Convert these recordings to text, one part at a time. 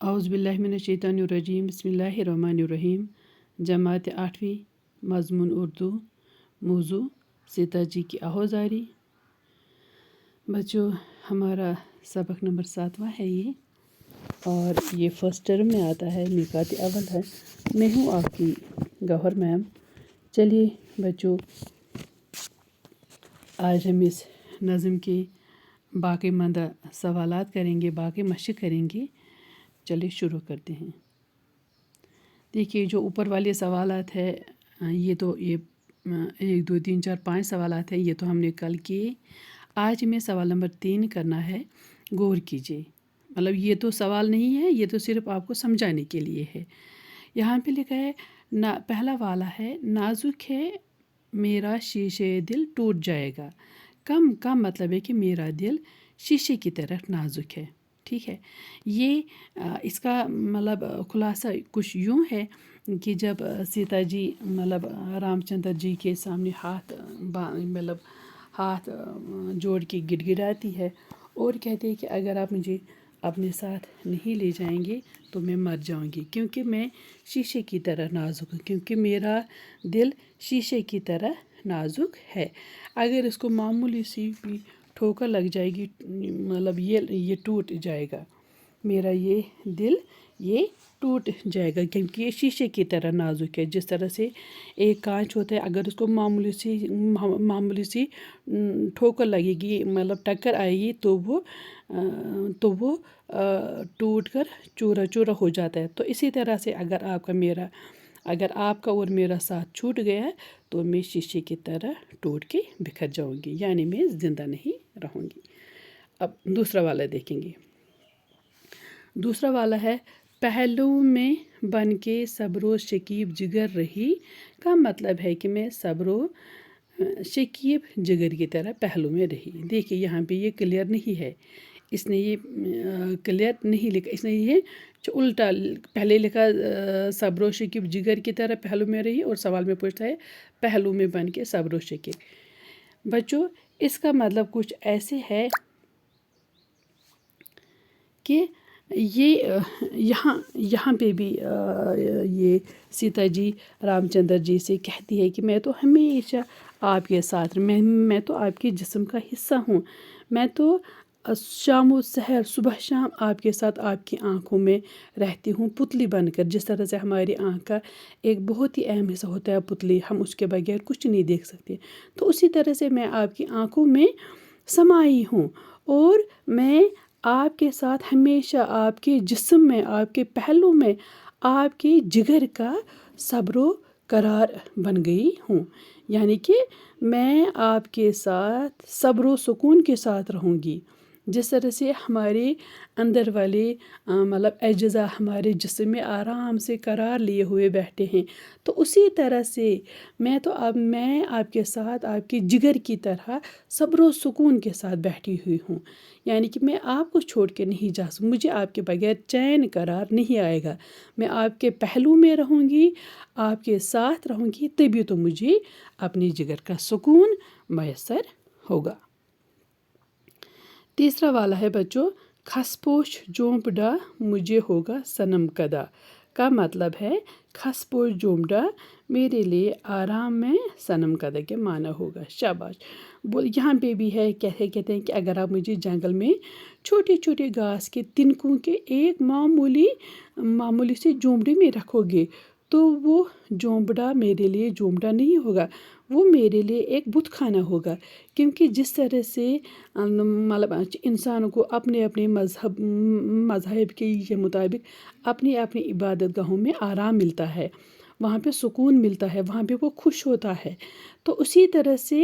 اعوذ باللہ من الشیطان الرجیم بسم اللہ الرحمن الرحیم جماعت 8ویں مضمون اردو موضوع سیتا جی کی آہوازاری۔ بچوں ہمارا سبق نمبر 7واں ہے یہ، اور یہ فرسٹ ٹرم میں آتا ہے، میقات اول ہے۔ میں ہوں آپ کی گوہر میم۔ چلیے بچوں، آج ہم اس نظم کے باقی ماندہ سوالات کریں گے، باقی مشق کریں گے۔ چلیے شروع کرتے ہیں۔ دیکھیے جو اوپر والے سوالات ہے، یہ 1 2 3 4 5 سوالات ہیں، یہ تو ہم نے کل کیے۔ آج ہمیں سوال نمبر 3 کرنا ہے، غور کیجیے۔ مطلب یہ تو سوال نہیں ہے، یہ تو صرف آپ کو سمجھانے کے لیے ہے۔ یہاں پہ لکھا ہے پہلا والا ہے، نازک ہے میرا شیشے دل ٹوٹ جائے گا۔ کا مطلب ہے کہ میرا دل شیشے کی طرح نازک ہے، ٹھیک ہے۔ یہ اس کا مطلب خلاصہ کچھ یوں ہے کہ جب سیتا جی مطلب رام چندر جی کے سامنے ہاتھ جوڑ کے گڑ گڑاتی ہے اور کہتے ہیں کہ اگر آپ مجھے اپنے ساتھ نہیں لے جائیں گے تو میں مر جاؤں گی، کیونکہ میں شیشے کی طرح نازک ہوں، کیونکہ میرا دل شیشے کی طرح نازک ہے۔ اگر اس کو معمولی سی بھی ٹھوکر لگ جائے گی، مطلب یہ ٹوٹ جائے گا، میرا یہ دل یہ ٹوٹ جائے گا، کیونکہ یہ شیشے کی طرح نازک ہے۔ جس طرح سے ایک کانچ ہوتا ہے، اگر اس کو معمولی سی ٹھوکر لگے گی، مطلب ٹکر آئے گی تو وہ ٹوٹ کر چورا چورا ہو جاتا ہے۔ تو اسی طرح سے اگر آپ کا اور میرا ساتھ چھوٹ گیا ہے تو میں شیشے کی طرح ٹوٹ کے بکھر جاؤں گی، یعنی میں زندہ نہیں رہوں گی۔ اب دوسرا والا دیکھیں گے۔ دوسرا والا ہے، پہلو میں بن کے صبر و شکیب جگر رہی۔ کا مطلب ہے کہ میں صبر و شکیب جگر کی طرح پہلو میں رہی۔ دیکھیے یہاں پہ یہ کلیئر نہیں ہے، اس نے یہ کلیئر نہیں لکھا، اس نے یہ الٹا پہلے لکھا صبر و شکیب جگر کی طرح پہلو میں رہی، اور سوال میں پوچھتا ہے پہلو میں بن کے صبر و شکیب۔ بچوں اس کا مطلب کچھ ایسے ہے کہ یہ یہاں پہ بھی یہ سیتا جی رام چندر جی سے کہتی ہے کہ میں تو ہمیشہ آپ کے ساتھ، میں تو آپ کے جسم کا حصہ ہوں، میں تو شام و سحر صبح شام آپ کے ساتھ آپ کی آنکھوں میں رہتی ہوں پتلی بن کر۔ جس طرح سے ہماری آنکھ کا ایک بہت ہی اہم حصہ ہوتا ہے پتلی، ہم اس کے بغیر کچھ نہیں دیکھ سکتے، تو اسی طرح سے میں آپ کی آنکھوں میں سمائی ہوں، اور میں آپ کے ساتھ ہمیشہ آپ کے جسم میں، آپ کے پہلو میں، آپ کے جگر کا صبر و قرار بن گئی ہوں، یعنی کہ میں آپ کے ساتھ صبر و سکون کے ساتھ رہوں گی۔ جس طرح سے ہمارے اندر والے مطلب اجزاء ہمارے جسم میں آرام سے قرار لیے ہوئے بیٹھے ہیں، تو اسی طرح سے میں آپ کے ساتھ آپ کے جگر کی طرح صبر و سکون کے ساتھ بیٹھی ہوئی ہوں، یعنی کہ میں آپ کو چھوڑ کے نہیں جا سکوں، مجھے آپ کے بغیر چین قرار نہیں آئے گا، میں آپ کے پہلو میں رہوں گی، آپ کے ساتھ رہوں گی، تبھی تو مجھے اپنے جگر کا سکون میسر ہوگا۔ تیسرا والا ہے بچوں، کھس پوش جھونپڑا مجھے ہوگا صنم کدا۔ کا مطلب ہے کھس پوش جھونپڑا میرے لیے آرام میں صنم کدا کے معنی ہوگا۔ شاباش۔ یہاں پہ بھی ہے، کہتے ہیں کہ اگر آپ مجھے جنگل میں چھوٹے چھوٹے گھاس کے تنکوں کے ایک معمولی سے جھونپڑے میں رکھو گے تو وہ جھونپڑا میرے لیے جھونپڑا نہیں ہوگا، وہ میرے لیے ایک بت خانہ ہوگا، کیونکہ جس طرح سے مطلب انسان کو اپنے اپنے مذہب کے مطابق اپنی اپنی عبادت گاہوں میں آرام ملتا ہے، وہاں پہ سکون ملتا ہے، وہاں پہ وہ خوش ہوتا ہے، تو اسی طرح سے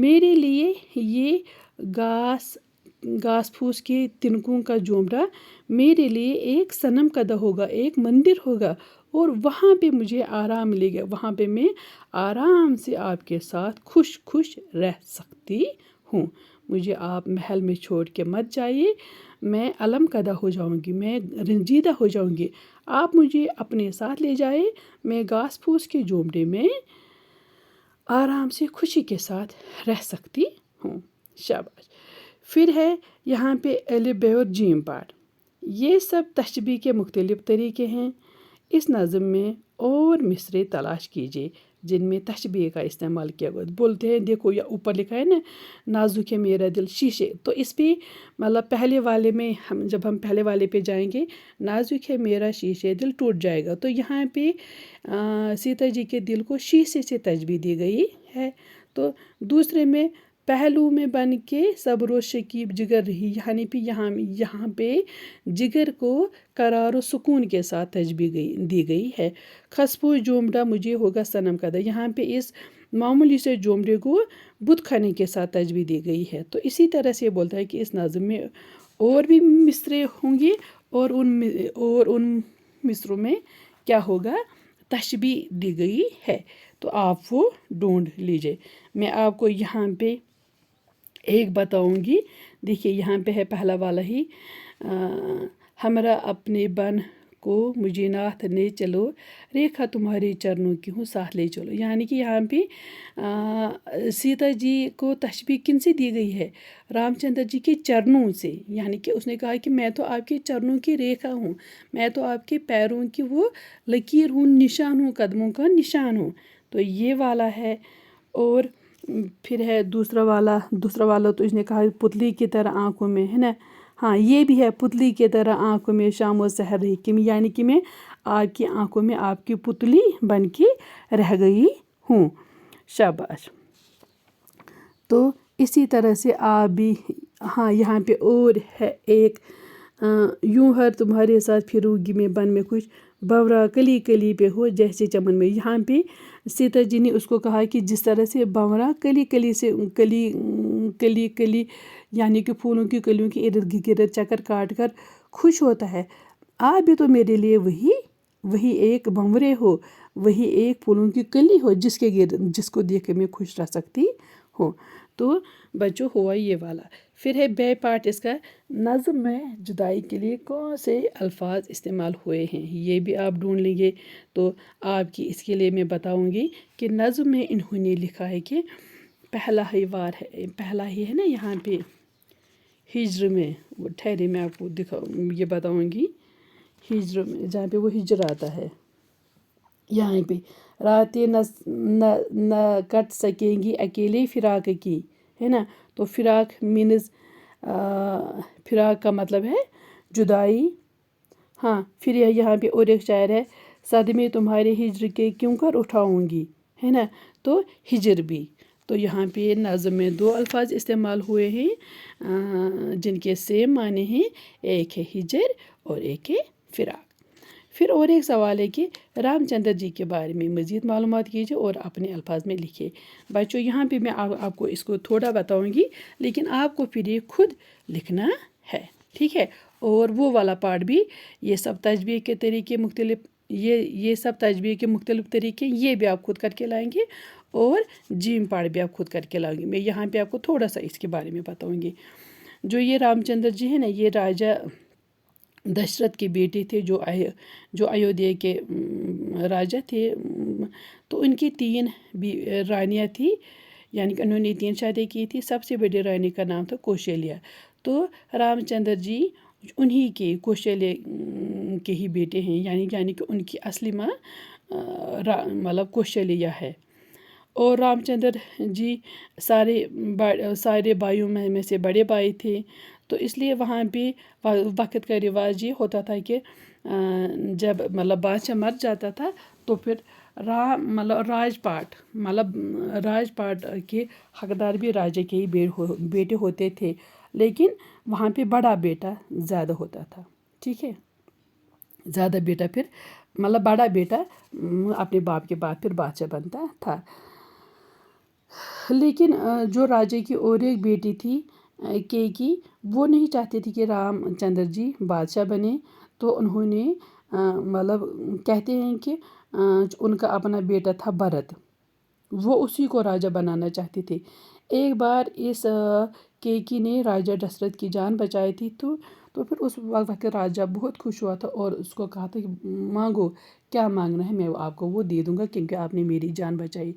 میرے لیے یہ گھاس پھوس کے تنکوں کا جھونپڑا میرے لیے ایک صنم کدہ ہوگا، ایک مندر ہوگا، اور وہاں پہ مجھے آرام ملے گا، وہاں پہ میں آرام سے آپ کے ساتھ خوش رہ سکتی ہوں۔ مجھے آپ محل میں چھوڑ کے مت جائیے، میں علم کدہ ہو جاؤں گی، میں رنجیدہ ہو جاؤں گی، آپ مجھے اپنے ساتھ لے جائے، میں گھاس پھوس کے جھونپڑے میں آرام سے خوشی کے ساتھ رہ سکتی ہوں۔ شاباش۔ پھر ہے یہاں پہ ا ب اور ج پارٹ، یہ سب تشبیہ کے مختلف طریقے ہیں۔ اس نظم میں اور مصرے تلاش کیجیے جن میں تشبیہ کا استعمال کیا گیا۔ بولتے ہیں دیکھو یا اوپر لکھا ہے نا نازک ہے میرا دل شیشے، تو اس پہ مطلب پہلے والے میں جب ہم پہلے والے پہ جائیں گے نازک ہے میرا شیشے دل ٹوٹ جائے گا، تو یہاں پہ سیتا جی کے دل کو شیشے سے تشبیہ دی گئی ہے۔ تو دوسرے میں پہلو میں بن کے صبر و شکیب جگر رہی، یعنی پہ یہاں پہ جگر کو قرار و سکون کے ساتھ تشبیہ دی گئی ہے۔ خسپو جومڑا مجھے ہوگا صنم قدر، یہاں پہ اس معمولی سے جومڑے کو بت کھانے کے ساتھ تشبیہ دی گئی ہے۔ تو اسی طرح سے یہ بولتا ہے کہ اس نظم میں اور بھی مصرے ہوں گے اور ان مصروں میں کیا ہوگا تشبیہ دی گئی ہے، تو آپ وہ ڈھونڈ لیجئے۔ میں آپ کو یہاں پہ ایک بتاؤں گی، دیکھیے یہاں پہ ہے پہلا والا ہی، ہمرا اپنے بن کو مجھے ناتھ لے چلو، ریکھا تمہارے چرنوں کی ہوں ساتھ لے چلو، یعنی کہ یہاں پہ سیتا جی کو تشبیہ کن سے دی گئی ہے؟ رام چندر جی کے چرنوں سے، یعنی کہ اس نے کہا کہ میں تو آپ کے چرنوں کی ریکھا ہوں، میں تو آپ کے پیروں کی وہ لکیر ہوں، نشان ہوں، قدموں کا نشان ہوں، تو یہ والا ہے۔ اور پھر ہے دوسرا والا تو اس نے کہا پتلی کی طرح آنکھوں میں، ہے نا، ہاں یہ بھی ہے پتلی کی طرح آنکھوں میں شام و سحر رہی کہ یعنی کہ میں آپ کی آنکھوں میں آپ کی پتلی بن کے رہ گئی ہوں، شاباش۔ تو اسی طرح سے آپ بھی، ہاں یہاں پہ اور ہے ایک، یوں ہر تمہارے ساتھ پھروں گی میں بن میں خوش، بورا کلی کلی پہ ہو جیسے چمن میں، یہاں پہ سیتا جی نے اس کو کہا کہ جس طرح سے بورا کلی کلی سے کلی یعنی کہ پھولوں کی کلیوں کے ارد گرد چکر کاٹ کر خوش ہوتا ہے، آپ بھی تو میرے لیے وہی ایک بھنورے ہو، وہی ایک پھولوں کی کلی ہو جس کو دیکھ کے میں خوش رہ سکتی ہوں۔ تو بچوں ہوا یہ والا۔ پھر ہے بے پارٹ اس کا، نظم میں جدائی کے لیے کون سے الفاظ استعمال ہوئے ہیں یہ بھی آپ ڈھونڈ لیں گے، تو آپ کی اس کے لیے میں بتاؤں گی کہ نظم میں انہوں نے لکھا ہے کہ پہلا ہی ہے نا یہاں پہ ہجر میں، ٹھہرے میں آپ کو یہ بتاؤں گی، ہجر میں جہاں پہ وہ ہجر آتا ہے، یہاں پہ راتیں نہ کٹ سکیں گی اکیلے فراق کی، ہے نا، تو فراق مینز فراق کا مطلب ہے جدائی، ہاں۔ پھر یہاں پہ اور ایک شاعر ہے، صدمے تمہارے ہجر کے کیوں کر اٹھاؤں گی، ہے نا، تو ہجر بھی، تو یہاں پہ نظم میں دو الفاظ استعمال ہوئے ہیں جن کے سیم معنی ہیں، ایک ہے ہجر اور ایک ہے فراق۔ پھر اور ایک سوال ہے کہ رام چندر جی کے بارے میں مزید معلومات کیجیے اور اپنے الفاظ میں لکھیے۔ بچوں یہاں پہ میں آپ کو اس کو تھوڑا بتاؤں گی، لیکن آپ کو پھر یہ خود لکھنا ہے، ٹھیک ہے؟ اور وہ والا پارٹ بھی، یہ سب تشبیہ کے طریقے مختلف، یہ سب تشبیہ کے مختلف طریقے، یہ بھی آپ خود کر کے لائیں گے، اور جیم پارٹ بھی آپ خود کر کے لائیں گے۔ میں یہاں پہ آپ کو تھوڑا سا اس کے بارے میں بتاؤں گی۔ جو یہ رام چندر جی ہیں نا، یہ راجا دشرت کے بیٹے تھے، جو ایودھیا کے راجا تھے، تو ان کی 3 بھی رانیاں تھیں، یعنی کہ انہوں نے 3 شادی کی تھی۔ سب سے بڑی رانی کا نام تھا کوشلیہ، تو رام چندر جی انہی کے کوشلیہ کے ہی بیٹے ہیں، یعنی کہ ان کی اصلی ماں مطلب کوشلیہ ہے۔ اور رام چندر جی سارے بھائیوں میں سے بڑے بھائی تھے، تو اس لیے وہاں پہ وقت کا رواج یہ ہوتا تھا کہ جب مطلب بادشاہ مر جاتا تھا تو پھر راج پاٹ کے حقدار بھی راجا کے ہی بیٹے ہوتے تھے، لیکن وہاں پہ بڑا بیٹا زیادہ ہوتا تھا، ٹھیک ہے؟ زیادہ بیٹا پھر بڑا بیٹا اپنے باپ کے بعد پھر بادشاہ بنتا تھا۔ لیکن جو راجا کی اور ایک بیٹی تھی کیکی، وہ نہیں چاہتی تھی کہ رام چندر جی بادشاہ بنے، تو انہوں نے کہتے ہیں کہ ان کا اپنا بیٹا تھا بھرت، وہ اسی کو راجا بنانا چاہتے تھے۔ ایک بار اس کیکی نے راجا دشرت کی جان بچائی تھی، تو پھر اس وقت راجا بہت خوش ہوا تھا اور اس کو کہا تھا کہ مانگو، کیا مانگنا ہے میں آپ کو وہ دے دوں گا کیونکہ آپ نے میری جان بچائی۔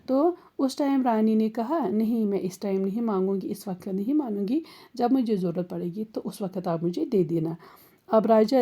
تو اس ٹائم رانی نے کہا نہیں، میں اس ٹائم نہیں مانگوں گی، اس وقت نہیں مانوں گی، جب مجھے ضرورت پڑے گی تو اس وقت آپ مجھے دے دینا۔ اب راجا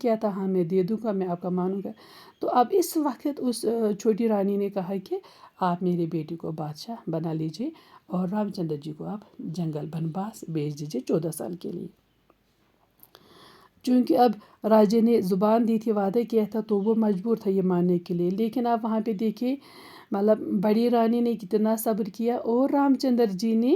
کیا تھا ہاں میں دے دوں گا، میں آپ کا مانوں گا. تو اب اس وقت اس چھوٹی رانی نے کہا کہ آپ میرے بیٹے کو بادشاہ بنا لیجیے اور رام چندر جی کو آپ جنگل بنواس بھیج دیجیے 14 سال کے لیے. چونکہ اب راجے نے زبان دی تھی، وعدہ کیا تھا، تو وہ مجبور تھا یہ ماننے کے لیے. لیکن آپ وہاں پہ دیکھیے مطلب بڑی رانی نے کتنا صبر کیا اور رام چندر جی نے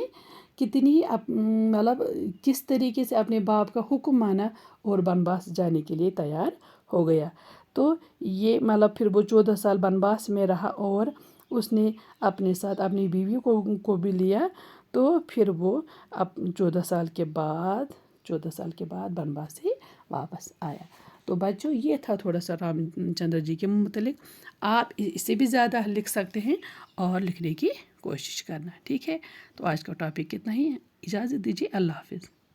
کتنی مطلب کس طریقے سے اپنے باپ کا حکم مانا اور بنواس جانے کے لیے تیار ہو گیا. تو یہ مطلب پھر وہ 14 سال بنواس میں رہا اور اس نے اپنے ساتھ اپنی بیوی کو بھی لیا. تو پھر وہ اب 14 سال کے بعد بنواس سے واپس آیا. تو بچوں یہ تھا تھوڑا سا رام چندر جی کے متعلق. آپ اس سے بھی زیادہ لکھ سکتے ہیں اور لکھنے کی کوشش کرنا. ٹھیک ہے، تو آج کا ٹاپک اتنا ہی ہے. اجازت دیجیے، اللہ حافظ.